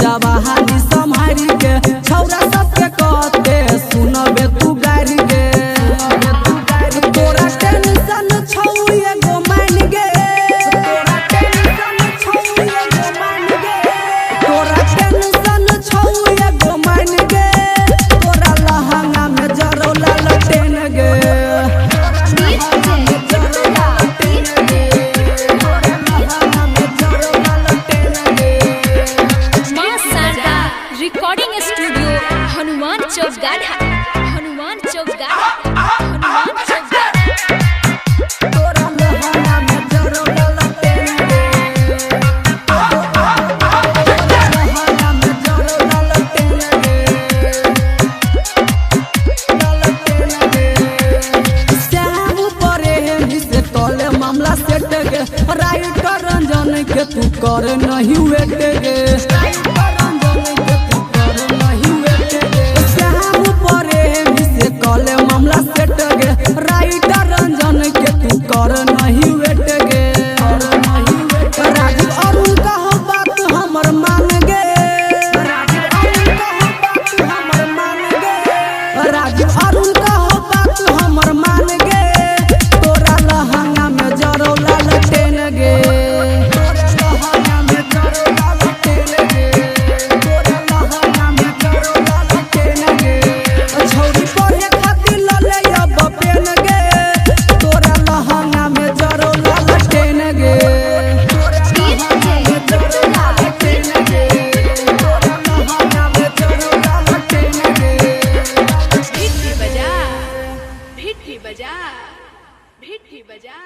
जवानी संभारी के छौरा सबके कहते सुनबे तू गारी के तोरा टेंशन छौ एगो मान गे तोरा टेंशन छौ एगो मान गे तोरा टेंशन छौ एगो मान गे तोरा लहंगा में जरौला लटेन गे रिकॉर्डिंग स्टूडियो हनुमान चौक गाढ़ा हनुमान चौक गाढ़ा हनुमान चौक तोरा लहंगा में जरौला लटेन गे लहंगा में जरौला लटेन गे श्याम परे से तोले मामला सेट गे राइटर रंजन के तू कर नहीं वेट गे कले मामला सेट गे राइटर रंजन के तू कर नहीं वेट गे राजीव अरुण कहो बात हमर मान गे राजीव अरुण कहो बात हमर मान गे तोरा लहंगा में जरौला लटेन गे भिट्ठी बजा